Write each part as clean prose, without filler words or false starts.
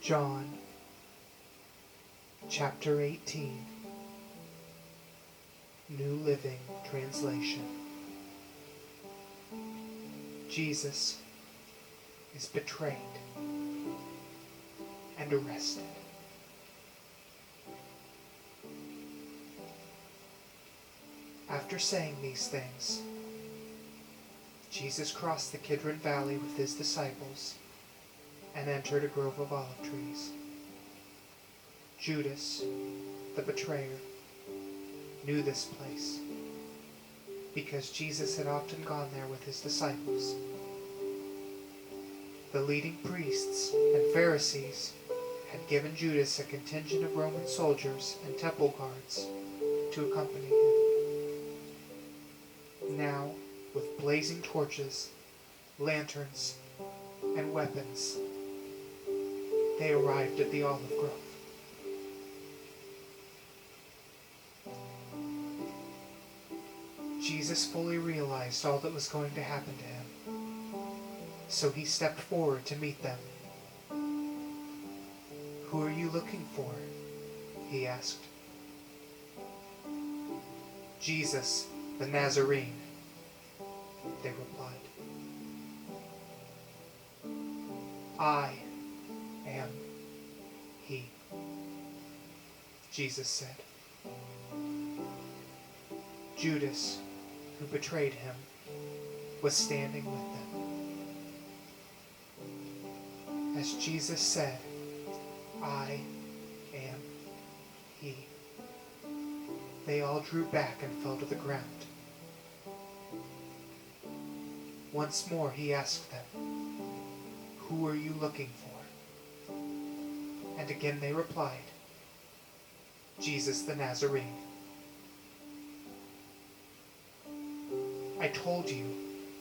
John chapter 18, New Living Translation. Jesus is betrayed and arrested. After saying these things, Jesus crossed the Kidron Valley with his disciples and entered a grove of olive trees. Judas, the betrayer, knew this place because Jesus had often gone there with his disciples. The leading priests and Pharisees had given Judas a contingent of Roman soldiers and temple guards to accompany him. Now, with blazing torches, lanterns, and weapons, they arrived at the olive grove. Jesus fully realized all that was going to happen to him, so he stepped forward to meet them. "Who are you looking for?" he asked. "Jesus, the Nazarene," they replied. "I am he," Jesus said. Judas, who betrayed him, was standing with them. As Jesus said, "I am he," they all drew back and fell to the ground. Once more he asked them, "Who are you looking for?" And again they replied, "Jesus the Nazarene." "I told you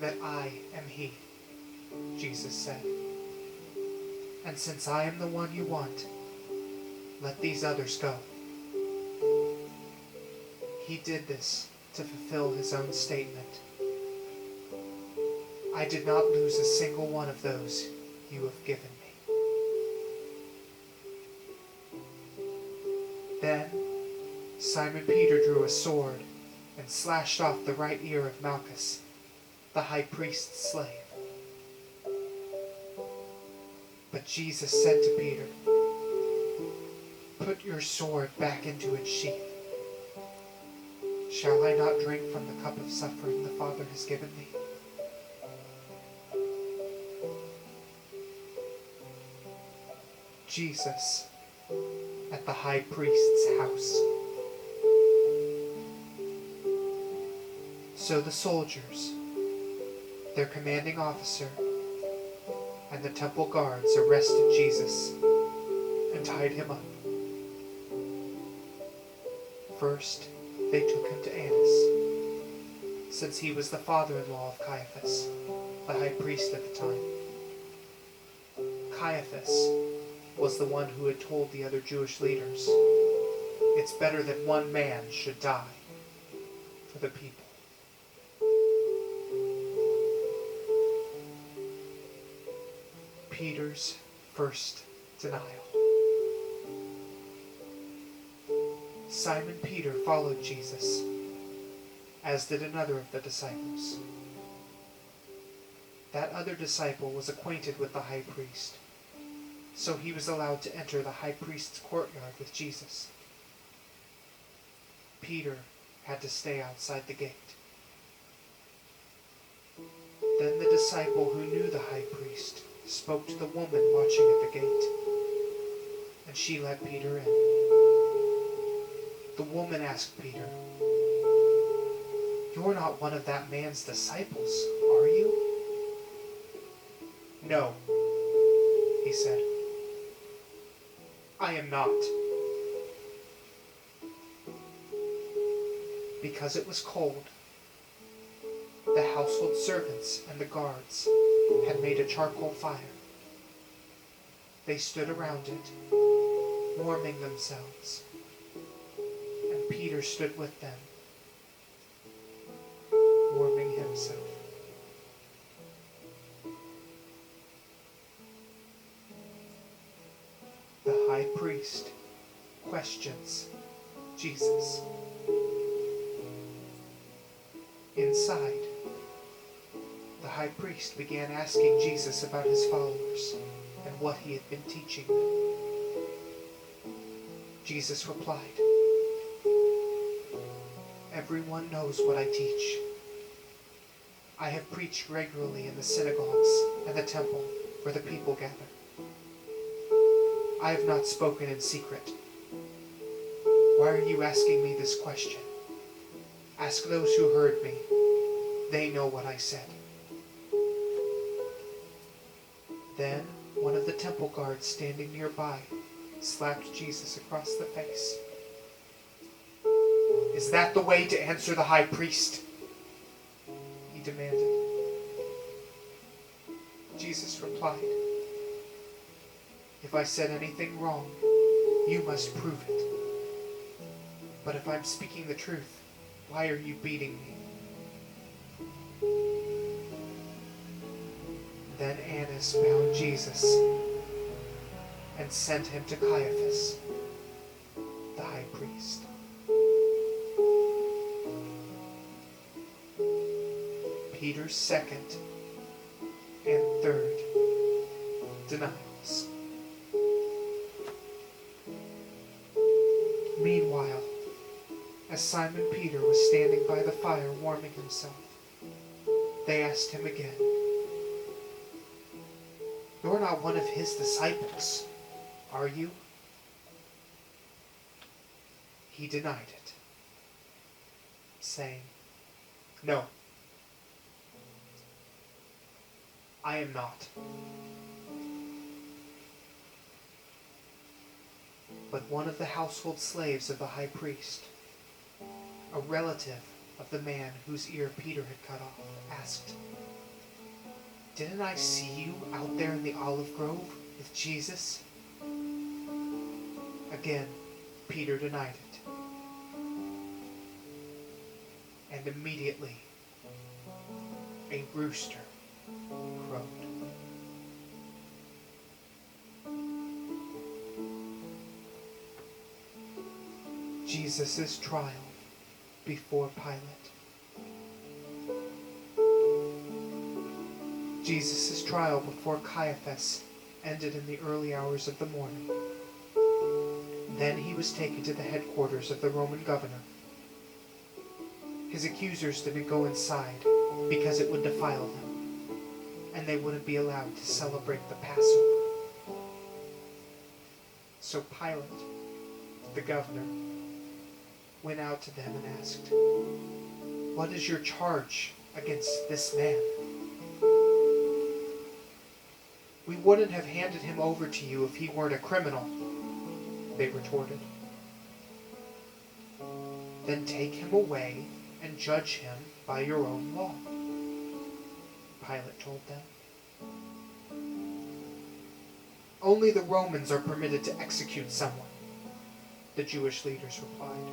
that I am he," Jesus said. "And since I am the one you want, let these others go." He did this to fulfill his own statement. "I did not lose a single one of those you have given me." Then Simon Peter drew a sword and slashed off the right ear of Malchus, the high priest's slave. But Jesus said to Peter, "Put your sword back into its sheath. Shall I not drink from the cup of suffering the Father has given me?" Jesus at the high priest's house. So the soldiers, their commanding officer, and the temple guards arrested Jesus and tied him up. First, they took him to Annas, since he was the father-in-law of Caiaphas, the high priest at the time. Caiaphas was the one who had told the other Jewish leaders, "It's better that one man should die for the people." Peter's first denial. Simon Peter followed Jesus, as did another of the disciples. That other disciple was acquainted with the high priest, so he was allowed to enter the high priest's courtyard with Jesus. Peter had to stay outside the gate. Then the disciple who knew the high priest spoke to the woman watching at the gate, and she let Peter in. The woman asked Peter, "You're not one of that man's disciples, are you?" "No," he said, "I am not." Because it was cold, the household servants and the guards had made a charcoal fire. They stood around it, warming themselves, and Peter stood with them, warming himself. high priest questions Jesus. Inside, the high priest began asking Jesus about his followers and what he had been teaching them. Jesus replied, "Everyone knows what I teach. I have preached regularly in the synagogues and the temple where the people gather. I have not spoken in secret. Why are you asking me this question? Ask those who heard me. They know what I said." Then one of the temple guards standing nearby slapped Jesus across the face. "Is that the way to answer the high priest?" he demanded. Jesus replied, "If I said anything wrong, you must prove it. But if I'm speaking the truth, why are you beating me?" Then Annas bound Jesus and sent him to Caiaphas, the high priest. Peter's second and third denials. Meanwhile, as Simon Peter was standing by the fire warming himself, they asked him again, "You're not one of his disciples, are you?" He denied it, saying, "No, I am not." But one of the household slaves of the high priest, a relative of the man whose ear Peter had cut off, asked, "Didn't I see you out there in the olive grove with Jesus?" Again, Peter denied it. And immediately, a rooster crowed. Jesus' trial before Pilate. Jesus' trial before Caiaphas ended in the early hours of the morning. Then he was taken to the headquarters of the Roman governor. His accusers didn't go inside because it would defile them, and they wouldn't be allowed to celebrate the Passover. So Pilate, the governor, went out to them and asked, "What is your charge against this man?" "We wouldn't have handed him over to you if he weren't a criminal," they retorted. "Then take him away and judge him by your own law," Pilate told them. "Only the Romans are permitted to execute someone," the Jewish leaders replied.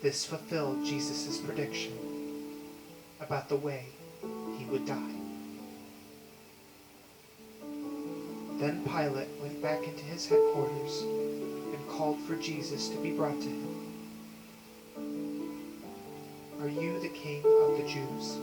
This fulfilled Jesus' prediction about the way he would die. Then Pilate went back into his headquarters and called for Jesus to be brought to him. "Are you the king of the Jews?"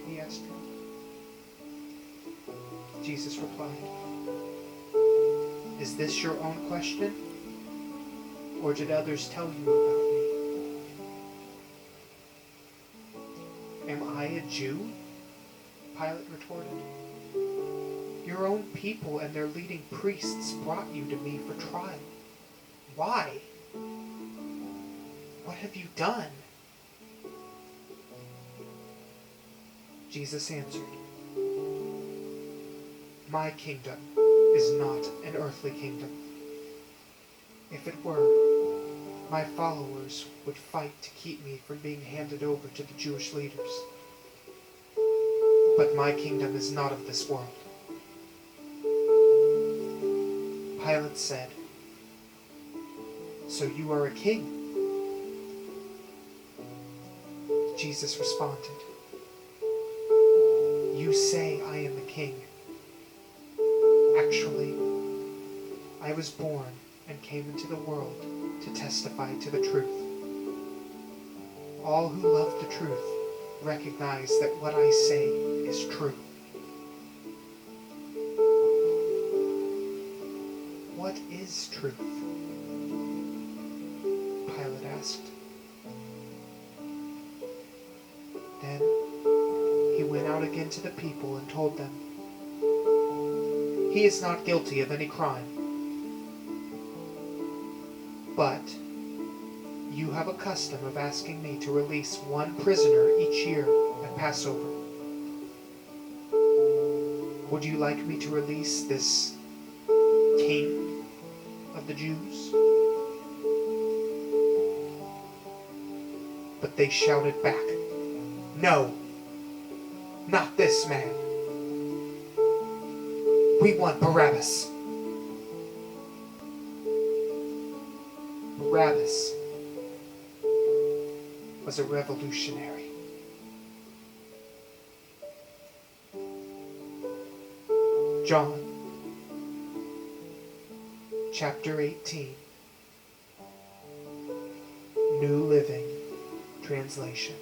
he asked him. Jesus replied, "Is this your own question? Or did others tell you about me?" "Am I a Jew?" Pilate retorted. "Your own people and their leading priests brought you to me for trial. Why? What have you done?" Jesus answered, "My kingdom is not an earthly kingdom. If it were, my followers would fight to keep me from being handed over to the Jewish leaders. But my kingdom is not of this world." Pilate said, "So you are a king?" Jesus responded, "You say I am the king. Actually, I was born and came into the world to testify to the truth. All who love the truth recognize that what I say is true. What is truth? Pilate asked. Then he went out again to the people and told them, "He is not guilty of any crime. But you have a custom of asking me to release one prisoner each year at Passover. Would you like me to release this king of the Jews?" But they shouted back, "No, not this man. We want Barabbas." Barabbas was a revolutionary. John, chapter 18, New Living Translation.